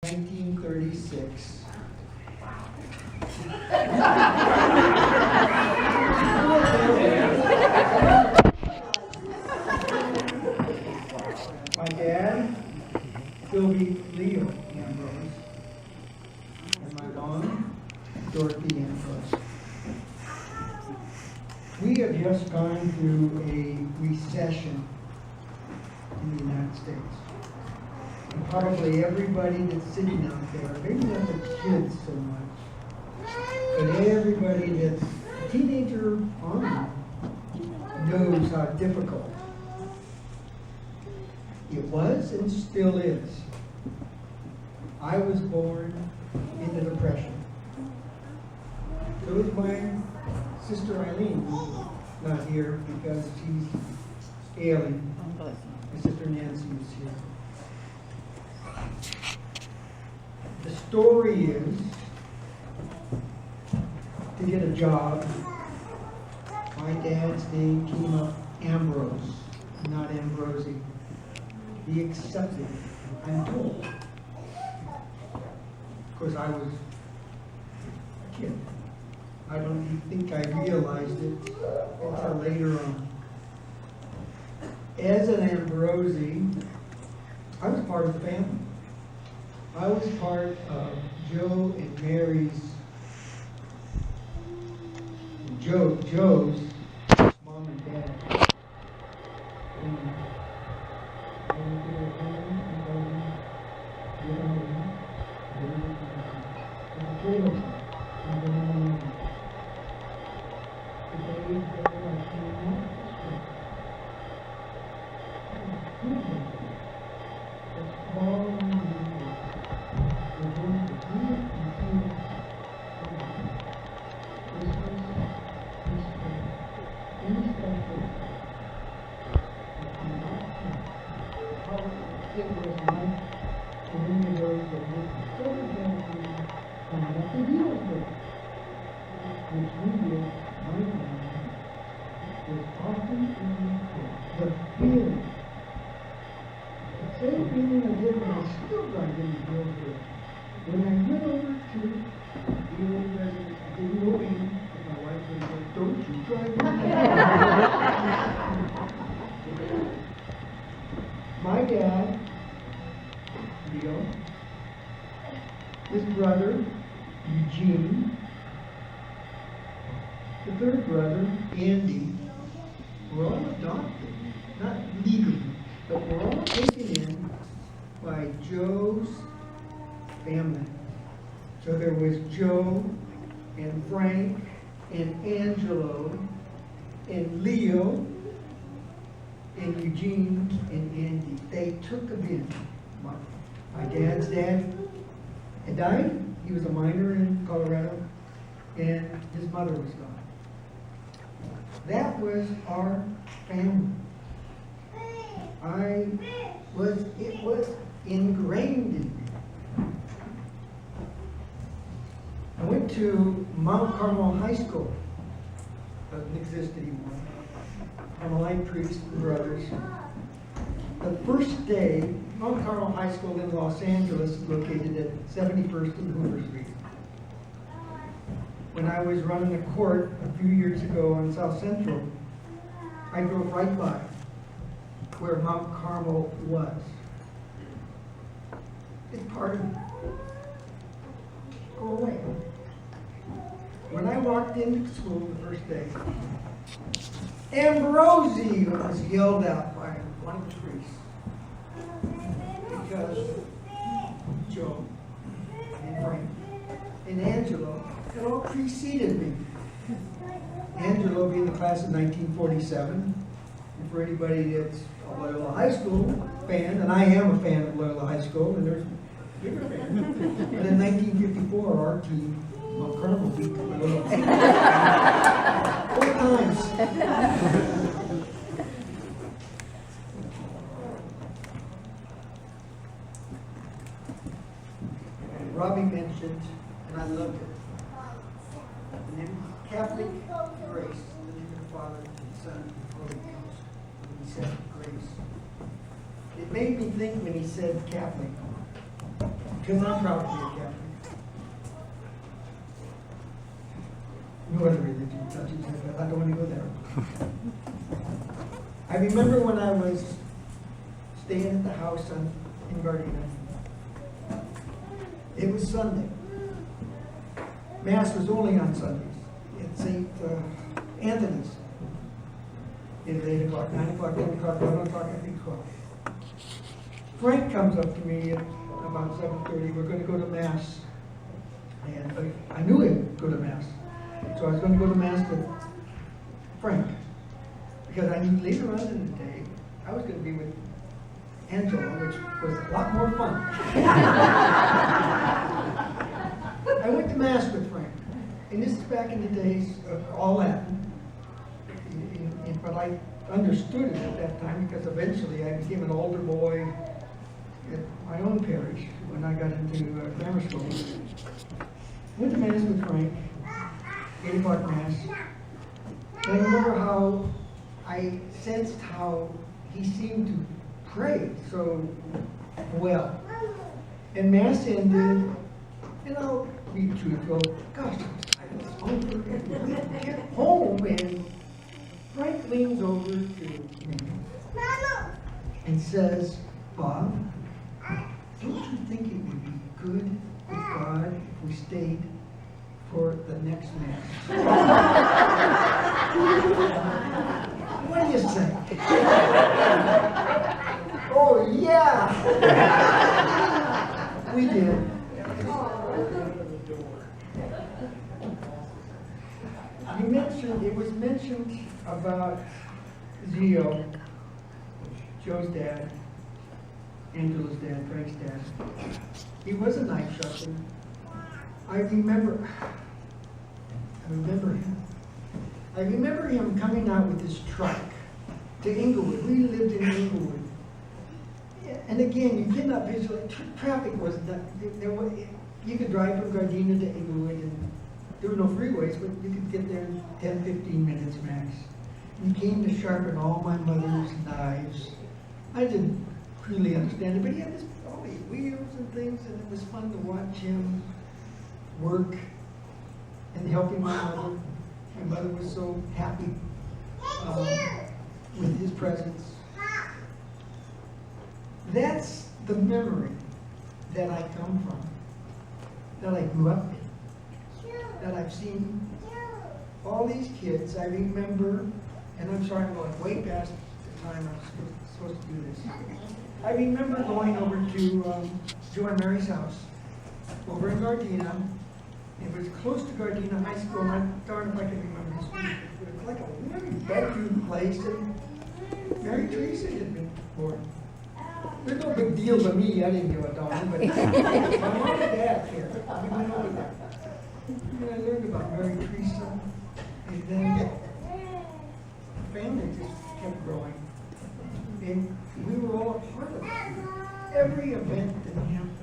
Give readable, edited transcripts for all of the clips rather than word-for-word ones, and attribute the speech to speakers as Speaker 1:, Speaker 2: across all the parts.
Speaker 1: 1936. My dad, Sylvie Leo Ambrose, and my mom, Dorothy Ambrose. We have just gone through a recession in the United States. And probably everybody that's sitting out there, maybe not the kids so much, but everybody that's a teenager on knows how difficult it was and still is. I was born in the Depression. So is my sister Eileen, who's not here because she's ailing. My sister Nancy is here. The story is to get a job. My dad's name came up Ambrose, not Ambrosi. He accepted it, I'm told. Of course, I was a kid. I don't even think I realized it until later on. As an Ambrosi, I was part of the family. I was part of Joe and Mary's, Joe's mom and dad. When I went over to the old residence, I didn't go in, but my wife said, "Don't you drive in." My dad, Leo, his brother, Eugene, the third brother, Andy, were all adopted, not legally, but were all taken in by Joe's family. So there was Joe and Frank and Angelo and Leo and Eugene and Andy. They took them in. My dad's dad had died. He was a miner in Colorado, and his mother was gone. That was our family. It was ingrained in me. I went to Mount Carmel High School. Doesn't exist anymore. Carmelite priests and brothers. The first day, Mount Carmel High School in Los Angeles is located at 71st and Hoover Street. When I was running a court a few years ago on South Central, I drove right by where Mount Carmel was. It's part of me. Go away. When I walked into school the first day, Ambrosi was yelled out by one of the priests because Joe and Frank and Angelo had all preceded me. Angelo being the class of 1947, and for anybody that's a Loyola High School fan, and I am a fan of Loyola High School, and there's bigger fans. But in 1954, our team, Mount Carmel, beat Loyola 4 times. Robbie mentioned, and I loved it, the name Catholic Grace, in the name of the Father, and the Son, and the Holy Ghost. When he said grace, it made me think when he said Catholic, because I'm proud to be a Catholic. No other religion touches it, but I don't want to go there. I remember when I was staying at the house in Gardena. It was Sunday. Mass was only on Sundays at St. Anthony's. It was 8 o'clock, 9 o'clock, 10 o'clock, 11 o'clock, I think 12. Frank comes up to me at about 7:30. We're going to go to Mass. And I knew he would go to Mass. So I was going to go to Mass with Frank. Because I knew later on in the day, I was going to be with Angela, which was a lot more fun. I went to Mass with Frank. And this is back in the days of all Latin. But I understood it at that time because eventually I became an altar boy at my own parish when I got into grammar school. Went to Mass with Frank, 8 o'clock Mass. And I remember how I sensed how he seemed to pray so well. And Mass ended, and I'll be truthful, gosh, I was hungry. We get home, and Frank leans over to me and says, Bob, don't you think it would be good with God if we stayed for the next Mass? What do you say? Oh, yeah! We did. It was mentioned about Zio, Joe's dad, Angela's dad, Frank's dad. He was a night shutter. I remember him. I remember him coming out with his truck to Inglewood. We lived in Inglewood. And again, you cannot visualize, traffic was not, you could drive from Gardena to Inglewood, and there were no freeways, but you could get there in 10, 15 minutes max. He came to sharpen all my mother's knives. I didn't really understand it, but he had all these wheels and things, and it was fun to watch him work and helping my mother. My mother was so happy with his presence. That's the memory that I come from, that I grew up in, that I've seen all these kids. I remember, and I'm sorry I'm going way past the time I'm supposed to do this. I remember going over to Joe and Mary's house over in Gardena. It was close to Gardena High School, and I'm darn if I can remember the street. It was like a really bedroom place, and Mary Teresa had been born. There's no big deal to me, I didn't give a darn, but my mom and dad cared. We went over there. And I learned about Mary Teresa, and then the family just kept growing. And we were all a part of it. Every event that happened.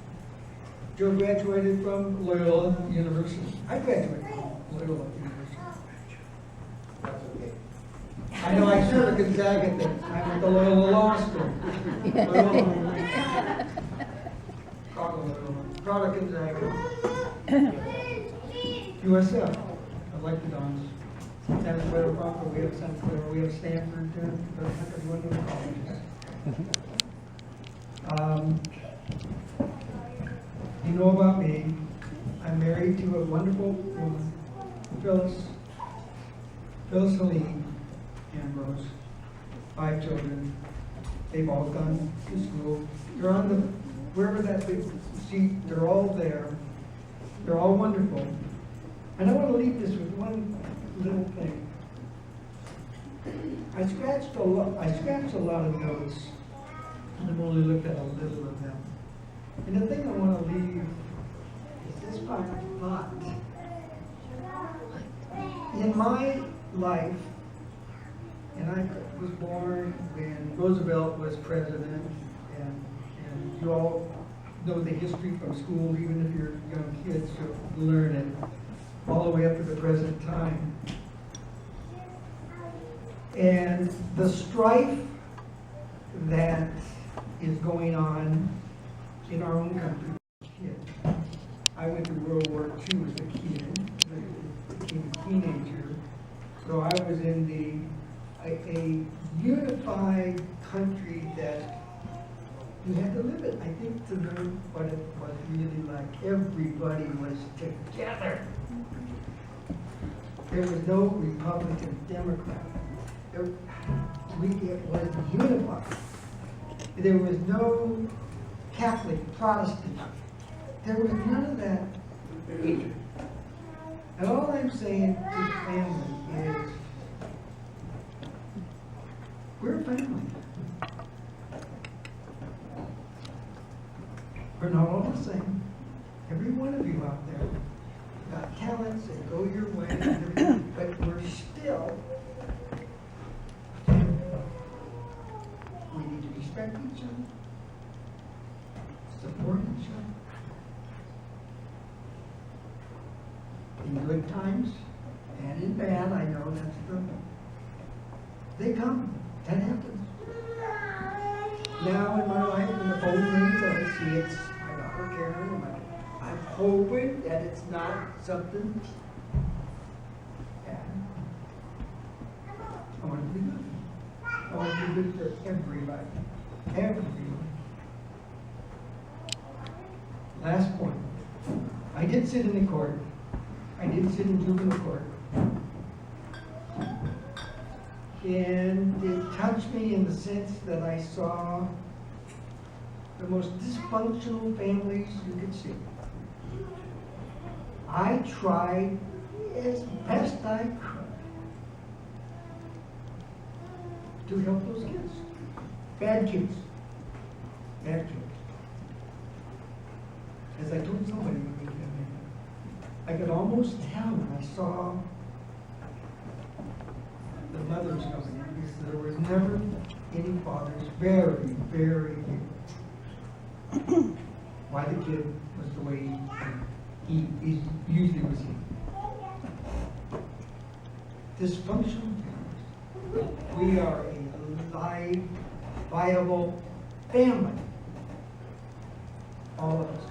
Speaker 1: Joe graduated from Loyola University. I graduated from Loyola University. I know I served at Gonzaga at that time at the Loyola Law School. Proud of Gonzaga. USF. I like the Dons. Santa Clara Bronco. We have Santa Clara. We have Stanford. One of the colleges. You know about me. I'm married to a wonderful woman, Phyllis Helene Ambrose. 5 children. They've all gone to school. They're on the, wherever that big seat, they're all there. They're all wonderful. And I want to leave this with one little thing. I scratched a lot of notes, and I've only looked at a little of them. And the thing I want to leave is this part of thought. In my life, and I was born when Roosevelt was president, and you all know the history from school, even if you're young kids, you'll learn it, all the way up to the present time. And the strife that is going on in our own country, kids. I went to World War II as a kid, became a teenager. So I was in a unified country that you had to live it, I think, to learn what it was really like. Everybody was together. There was no Republican, Democrat. It was unified. There was no Catholic, Protestant. There was none of that hatred. And all I'm saying to the family is, we're a family. We're not all the same. Every one of you out there got talents that go your way, and everything, but we're still. We need to respect each other, support each other. In good times and in bad, I know that's they come. That happens. Now in my life, when the phone rings, I see it's my daughter Karen. I'm hoping that it's not something bad. I want it to be good. I want it to be good for everybody. Everyone. Last point. I did sit in the court. I did sit in juvenile court. And it touched me in the sense that I saw the most dysfunctional families you could see. I tried as best I could to help those kids. Bad kids. Bad kids. As I told somebody, I could almost tell when I saw the mothers coming in, because there was never any fathers, very, very few. Why the kid was the way he usually was. Dysfunctional families. We are a live, viable family. All of us.